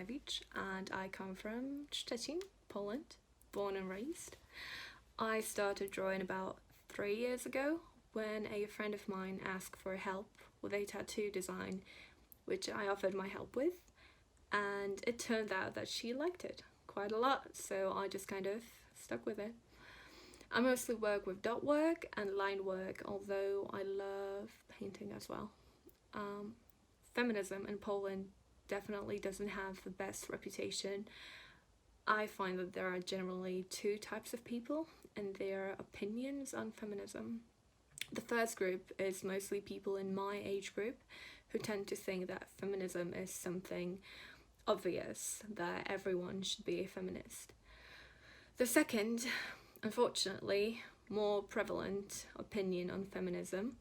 Osteuropa-Tage and I come from Tschechien, Poland, born and raised. I started drawing about 3 years ago when a friend of mine asked for help with a tattoo design, which I offered my help with, and it turned out that she liked it quite a lot, so I just kind of stuck with it. I mostly work with dot work and line work, although I love painting as well. Feminism in Poland definitely doesn't have the best reputation. I find that there are generally two types of people and their opinions on feminism. The first group is mostly people in my age group who tend to think that feminism is something obvious, that everyone should be a feminist. The second, unfortunately, more prevalent opinion on feminism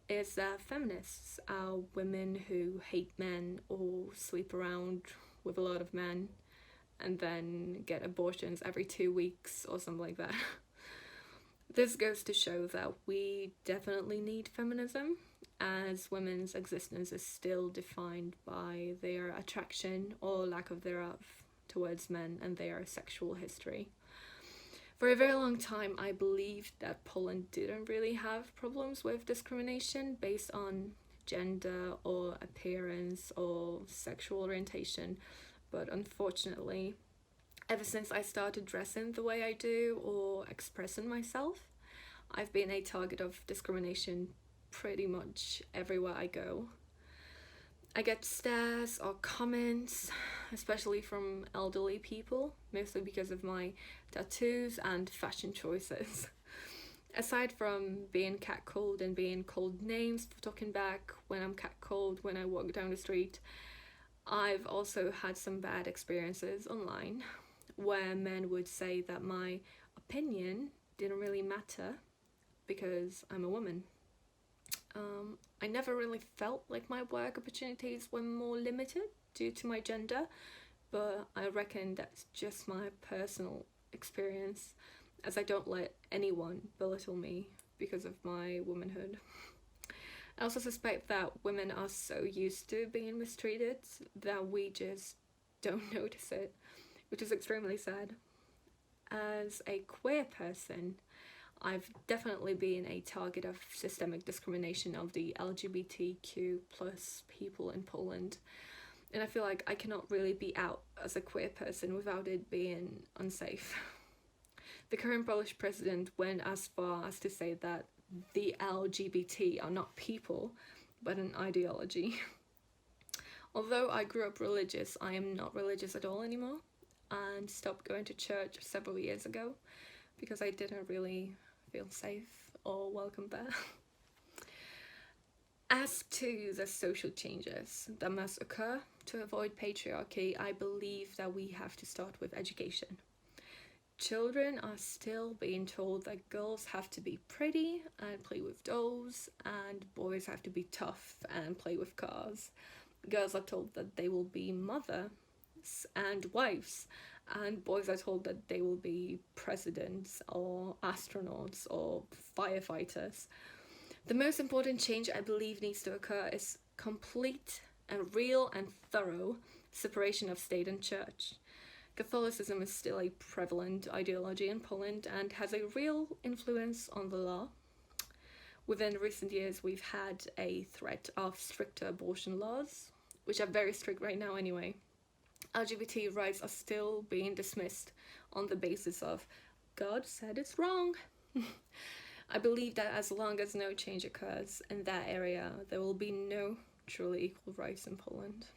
is that feminists are women who hate men or sleep around with a lot of men and then get abortions every 2 weeks or something like that. This goes to show that we definitely need feminism, as women's existence is still defined by their attraction or lack of thereof towards men and their sexual history. For a very long time, I believed that Poland didn't really have problems with discrimination based on gender or appearance or sexual orientation, but unfortunately, ever since I started dressing the way I do or expressing myself, I've been a target of discrimination pretty much everywhere I go. I get stares or comments, especially from elderly people, mostly because of my tattoos and fashion choices. Aside from being catcalled and being called names for talking back when I'm catcalled when I walk down the street, I've also had some bad experiences online where men would say that my opinion didn't really matter because I'm a woman. I never really felt like my work opportunities were more limited due to my gender, but I reckon that's just my personal experience, as I don't let anyone belittle me because of my womanhood. I also suspect that women are so used to being mistreated that we just don't notice it, which is extremely sad. As a queer person, I've definitely been a target of systemic discrimination of the LGBTQ plus people in Poland, and I feel like I cannot really be out as a queer person without it being unsafe. The current Polish president went as far as to say that the LGBT are not people, but an ideology. Although I grew up religious, I am not religious at all anymore, and stopped going to church several years ago because I didn't really feel safe or welcome there. As to the social changes that must occur to avoid patriarchy, I believe that we have to start with education. Children are still being told that girls have to be pretty and play with dolls, and boys have to be tough and play with cars. Girls are told that they will be mothers and wives, and boys are told that they will be presidents or astronauts or firefighters. The most important change I believe needs to occur is complete and real and thorough separation of state and church. Catholicism is still a prevalent ideology in Poland and has a real influence on the law. Within recent years, we've had a threat of stricter abortion laws, which are very strict right now anyway. LGBT rights are still being dismissed on the basis of God said it's wrong. I believe that as long as no change occurs in that area, there will be no truly equal rights in Poland.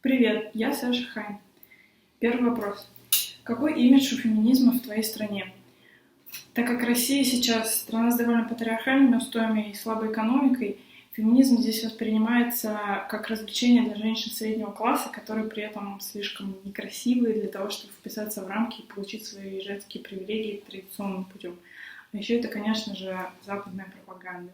Привет, я Саша Хайн. Первый вопрос. Какой имидж у феминизма в твоей стране? Так как Россия сейчас страна с довольно патриархальными устоями и слабой экономикой, феминизм здесь воспринимается как развлечение для женщин среднего класса, которые при этом слишком некрасивые для того, чтобы вписаться в рамки и получить свои женские привилегии традиционным путем. А еще это, конечно же, западная пропаганда.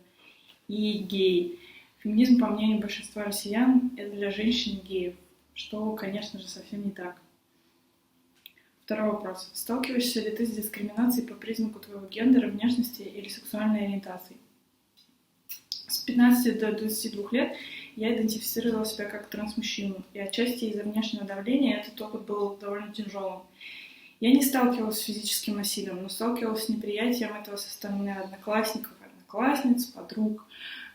И геи. Феминизм, по мнению большинства россиян, это для женщин и геев, что, конечно же, совсем не так. Второй вопрос. Сталкиваешься ли ты с дискриминацией по признаку твоего гендера, внешности или сексуальной ориентации? С 15 до 22 лет я идентифицировала себя как трансмужчину, и отчасти из-за внешнего давления этот опыт был довольно тяжелым. Я не сталкивалась с физическим насилием, но сталкивалась с неприятием этого со стороны одноклассников, одноклассниц, подруг.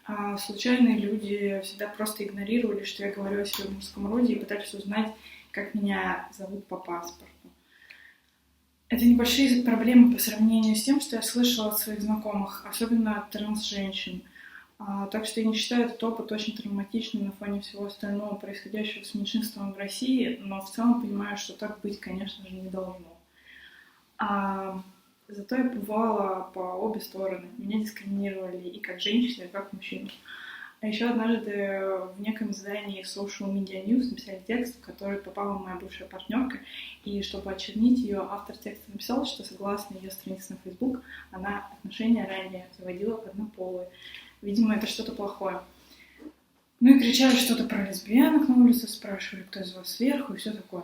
А случайные люди всегда просто игнорировали, что я говорю о своем мужском роде, и пытались узнать, как меня зовут по паспорту. Это небольшие проблемы по сравнению с тем, что я слышала от своих знакомых, особенно от транс-женщин. Так что я не считаю этот опыт очень травматичным на фоне всего остального, происходящего с меньшинством в России, но в целом понимаю, что так быть, конечно же, не должно. Зато я бывала по обе стороны. Меня дискриминировали и как женщину, и как мужчину. А еще однажды в неком издании Social Media News написали текст, в который попала моя бывшая партнерка, и чтобы очернить ее, автор текста написал, что согласно ее странице на Facebook, она отношения ранее заводила однополые. Видимо, это что-то плохое. Ну и кричали что-то про лесбиянок на улице, спрашивали, кто из вас сверху и все такое.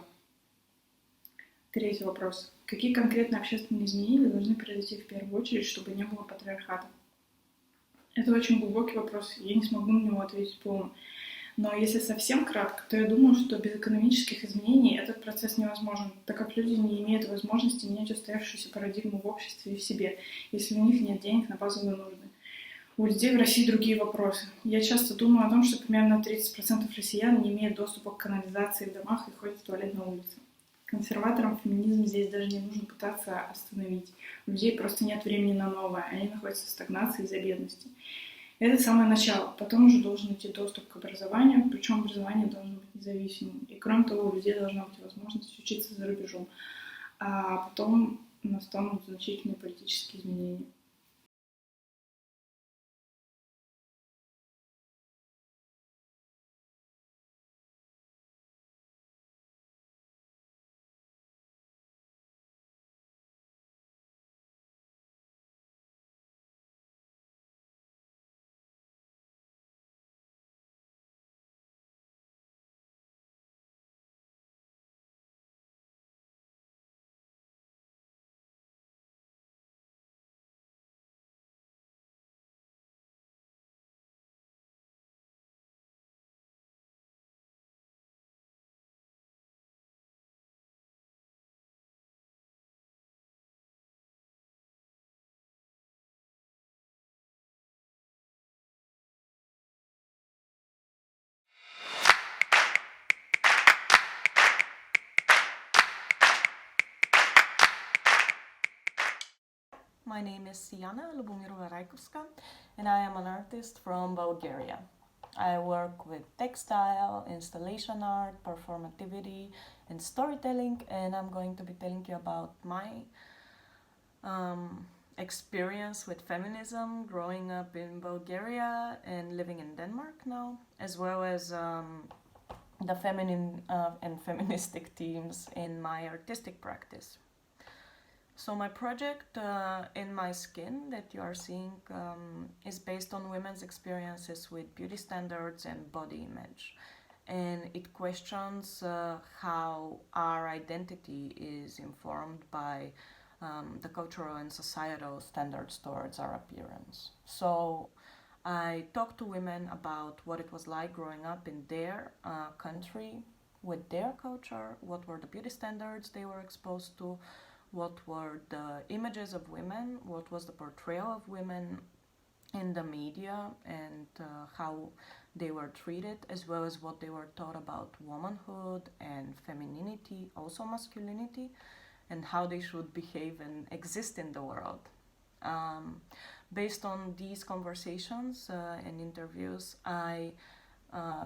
Третий вопрос. Какие конкретные общественные изменения должны произойти в первую очередь, чтобы не было патриархата? Это очень глубокий вопрос, я не смогу на него ответить полно. Но если совсем кратко, то я думаю, что без экономических изменений этот процесс невозможен, так как люди не имеют возможности менять устоявшуюся парадигму в обществе и в себе, если у них нет денег на базовые нужды. У людей в России другие вопросы. Я часто думаю о том, что примерно 30% россиян не имеют доступа к канализации в домах и ходят в туалет на улице. Консерваторам феминизм здесь даже не нужно пытаться остановить. У людей просто нет времени на новое, они находятся в стагнации из-за бедности. Это самое начало. Потом уже должен идти доступ к образованию, причем образование должно быть независимым. И кроме того, у людей должна быть возможность учиться за рубежом. А потом настанут значительные политические изменения. My name is Siana Lubomirova-Rajkowska, and I am an artist from Bulgaria. I work with textile, installation art, performativity, and storytelling, and I'm going to be telling you about my experience with feminism growing up in Bulgaria and living in Denmark now, as well as the feminine and feministic themes in my artistic practice. So my project, In My Skin, that you are seeing, is based on women's experiences with beauty standards and body image. And it questions how our identity is informed by the cultural and societal standards towards our appearance. So I talked to women about what it was like growing up in their country with their culture, what were the beauty standards they were exposed to, what were the images of women, what was the portrayal of women in the media, and how they were treated, as well as what they were taught about womanhood and femininity, also masculinity, and how they should behave and exist in the world. Based on these conversations and interviews, I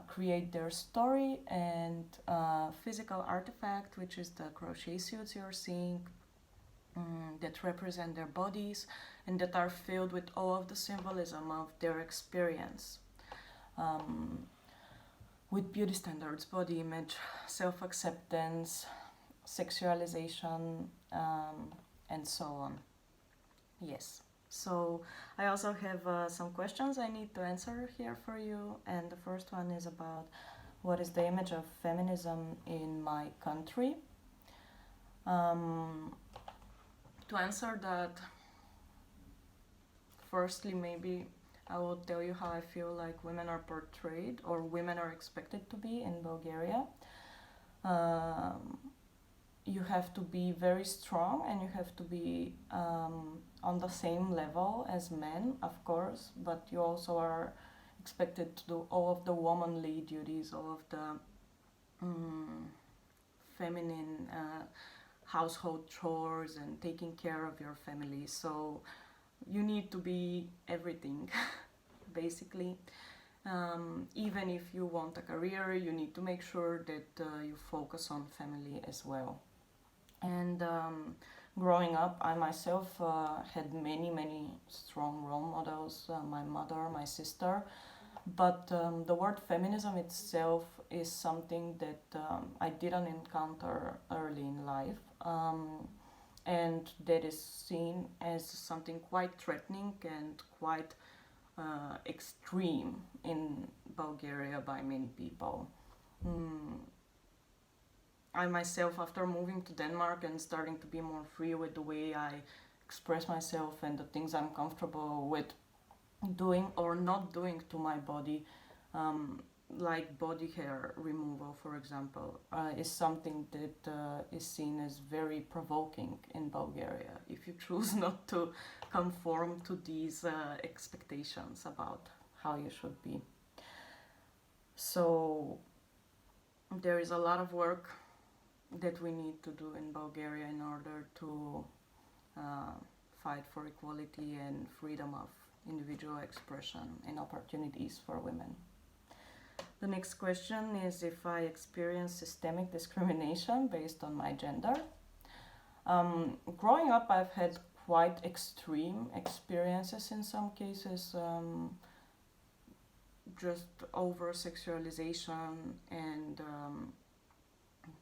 create their story, and physical artifact, which is the crochet suits you're seeing, that represent their bodies and that are filled with all of the symbolism of their experience. With beauty standards, body image, self-acceptance, sexualization, and so on. Yes. So I also have some questions I need to answer here for you, and the first one is about what is the image of feminism in my country. To answer that, firstly, maybe I will tell you how I feel like women are portrayed or women are expected to be in Bulgaria. You have to be very strong and you have to be on the same level as men, of course, but you also are expected to do all of the womanly duties, all of the feminine household chores and taking care of your family. So you need to be everything, basically. Even if you want a career, you need to make sure that you focus on family as well. And growing up, I myself had many strong role models, my mother, my sister, but the word feminism itself is something that I didn't encounter early in life, and that is seen as something quite threatening and quite extreme in Bulgaria by many people. I myself, after moving to Denmark and starting to be more free with the way I express myself and the things I'm comfortable with doing or not doing to my body, like body hair removal, for example, is something that is seen as very provoking in Bulgaria if you choose not to conform to these expectations about how you should be. So there is a lot of work that we need to do in Bulgaria in order to fight for equality and freedom of individual expression and opportunities for women. The next question is if I experience systemic discrimination based on my gender. Growing up, I've had quite extreme experiences in some cases, just over sexualization and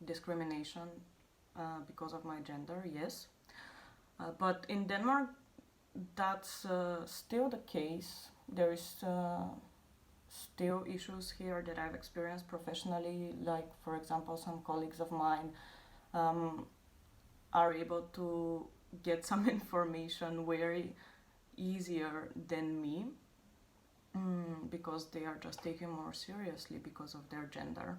discrimination because of my gender, yes. But in Denmark, that's still the case. There is still issues here that I've experienced professionally, like for example some colleagues of mine are able to get some information way easier than me because they are just taken more seriously because of their gender.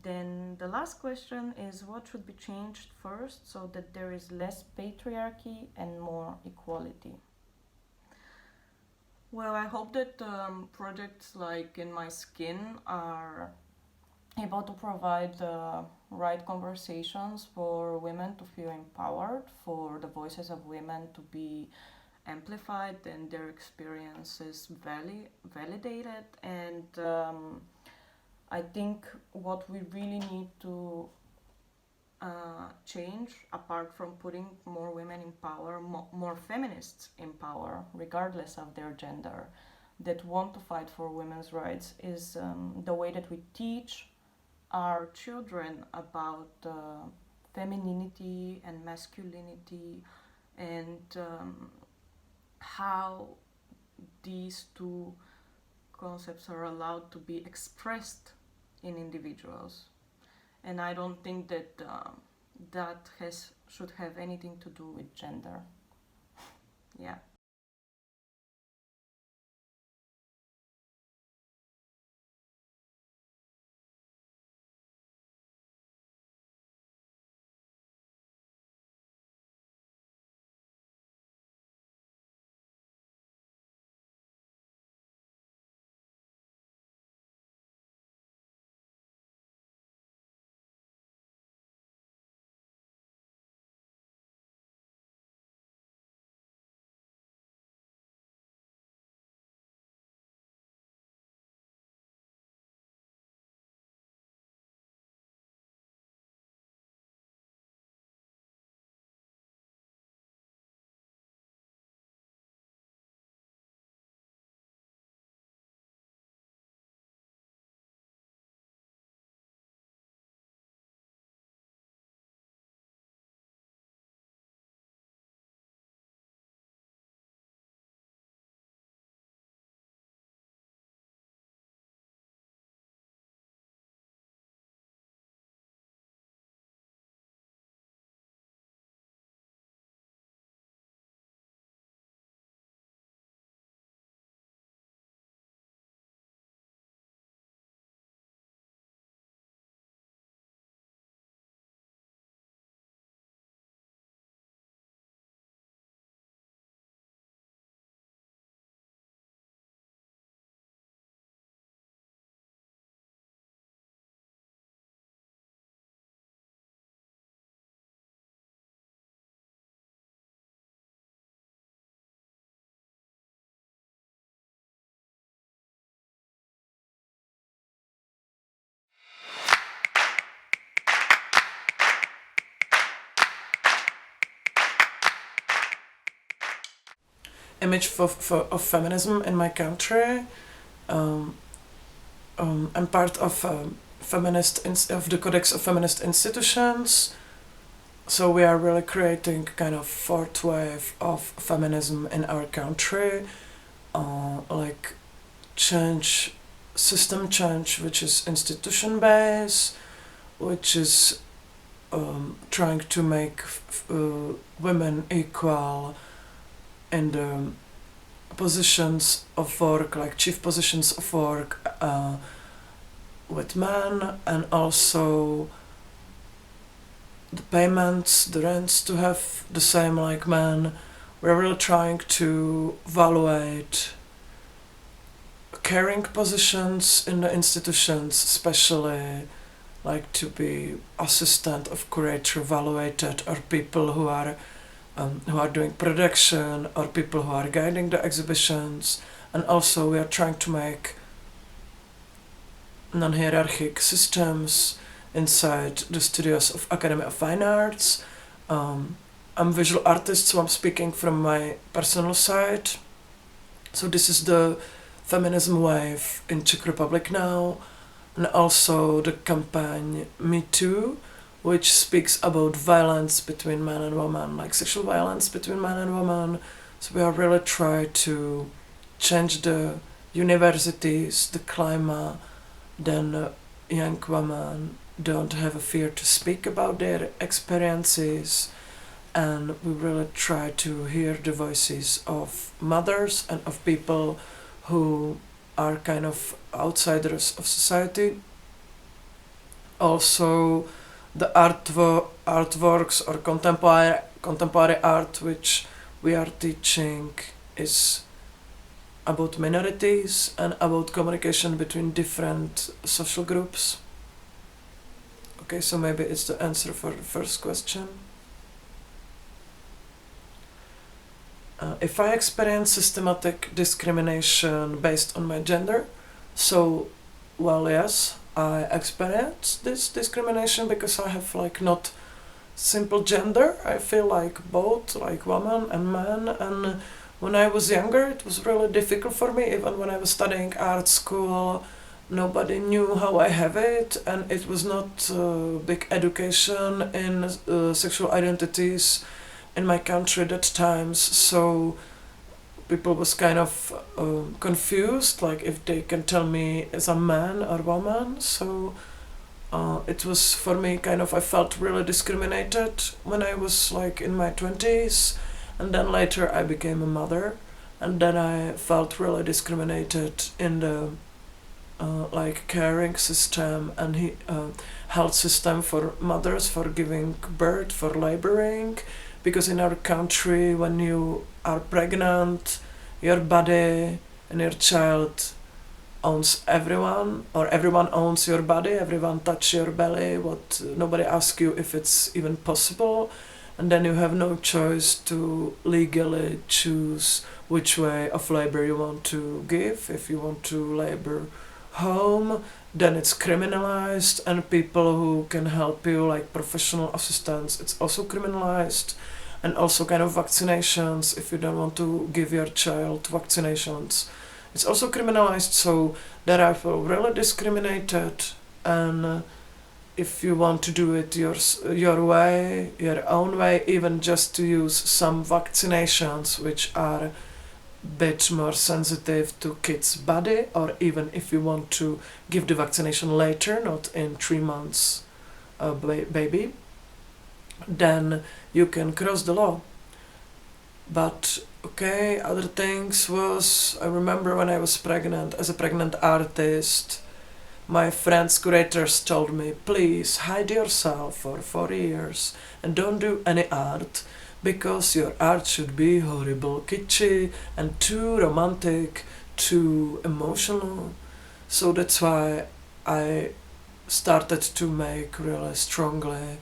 Then the last question is what should be changed first so that there is less patriarchy and more equality? Well, I hope that projects like In My Skin are able to provide the right conversations for women to feel empowered, for the voices of women to be amplified and their experiences validated. And I think what we really need to change, apart from putting more women in power, more feminists in power, regardless of their gender, that want to fight for women's rights, is the way that we teach our children about femininity and masculinity and how these two concepts are allowed to be expressed in individuals. And I don't think that that should have anything to do with gender. Yeah. image of feminism in my country. I'm part of of the Codex of Feminist Institutions. So we are really creating kind of fourth wave of feminism in our country, like system change, which is institution based, which is trying to make women equal in the positions of work, like chief positions of work with men, and also the payments, the rents to have the same like men. We're really trying to evaluate caring positions in the institutions, especially like to be assistant of curator evaluated, or people who are doing production, or people who are guiding the exhibitions. And also we are trying to make non-hierarchic systems inside the studios of Academy of Fine Arts. I'm a visual artist, so I'm speaking from my personal side. So this is the feminism wave in Czech Republic now, and also the campaign Me Too, which speaks about violence between man and woman, like sexual violence between man and woman. So we are really trying to change the universities, the climate, then young women don't have a fear to speak about their experiences, and we really try to hear the voices of mothers and of people who are kind of outsiders of society. Also, the artworks or contemporary art which we are teaching is about minorities and about communication between different social groups. Okay, so maybe it's the answer for the first question. If I experience systematic discrimination based on my gender, so, well, yes, I experience this discrimination because I have like not simple gender. I feel like both, like woman and man. And when I was younger, it was really difficult for me. Even when I was studying art school, nobody knew how I have it, and it was not big education in sexual identities in my country at that times. So people was kind of confused, like if they can tell me as a man or woman. So it was for me kind of, I felt really discriminated when I was like in my 20s, and then later I became a mother, and then I felt really discriminated in the like caring system and health system for mothers, for giving birth, for laboring, because in our country when you are pregnant, your body and your child owns everyone, or everyone owns your body, everyone touch your belly, nobody asks you if it's even possible, and then you have no choice to legally choose which way of labor you want to give. If you want to labor home, then it's criminalized, and people who can help you, like professional assistants, it's also criminalized. And also kind of vaccinations, if you don't want to give your child vaccinations, it's also criminalized. So that I feel really discriminated, and if you want to do it your way, your own way, even just to use some vaccinations which are a bit more sensitive to kids' body, or even if you want to give the vaccination later, not in 3 months baby, then you can cross the law. But okay, other things was, I remember when I was pregnant, as a pregnant artist, my friends curators told me, please hide yourself for 4 years and don't do any art, because your art should be horrible, kitschy, and too romantic, too emotional. So that's why I started to make really strongly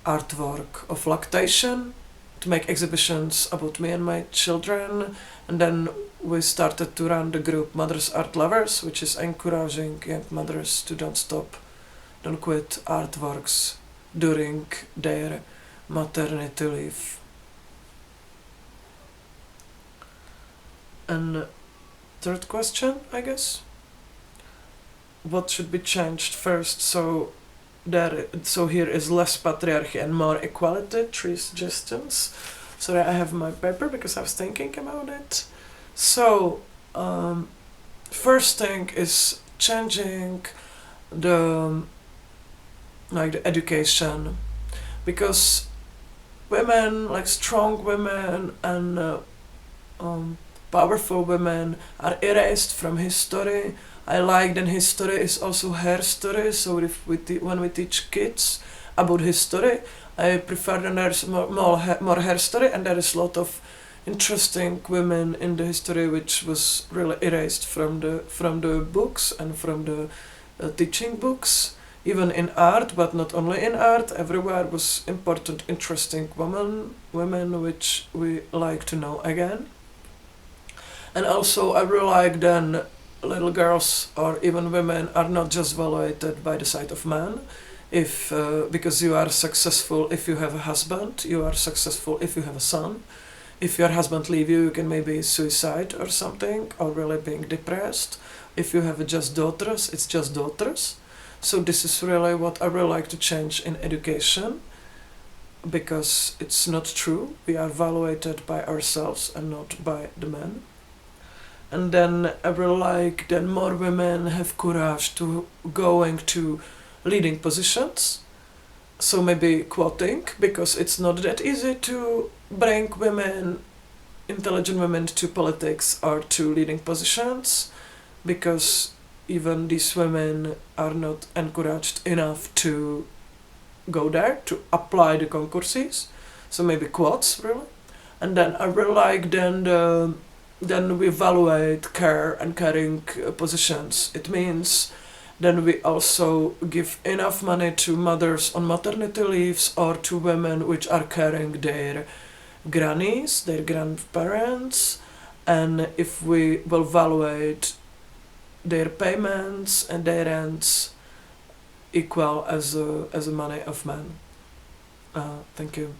artwork of lactation, to make exhibitions about me and my children, and then we started to run the group Mothers Art Lovers, which is encouraging young mothers to don't quit artworks during their maternity leave. And third question, I guess. What should be changed first so here is less patriarchy and more equality? 3 suggestions. Sorry, I have my paper because I was thinking about it. So, first thing is changing the education, because women, like strong women and powerful women, are erased from history. I like that history is also her story, so if when we teach kids about history, I prefer that there's more her story, and there is a lot of interesting women in the history which was really erased from the books and from the teaching books. Even in art, but not only in art, everywhere was important, interesting women which we like to know again. And also I really like then little girls or even women are not just evaluated by the side of men. If because you are successful if you have a husband, you are successful if you have a son. If your husband leave you, you can maybe suicide or something, or really being depressed. If you have just daughters, it's just daughters. So this is really what I really like to change in education, because it's not true. We are evaluated by ourselves and not by the men. And then I really like that more women have courage to going to leading positions. So maybe quoting, because it's not that easy to bring women, intelligent women, to politics or to leading positions, because even these women are not encouraged enough to go there, to apply the concurses. So maybe quotes, really. And then I really like then we evaluate care and caring positions. It means then we also give enough money to mothers on maternity leaves, or to women which are caring their grannies, their grandparents. And if we will evaluate their payments and their rents equal as the money of men. Thank you.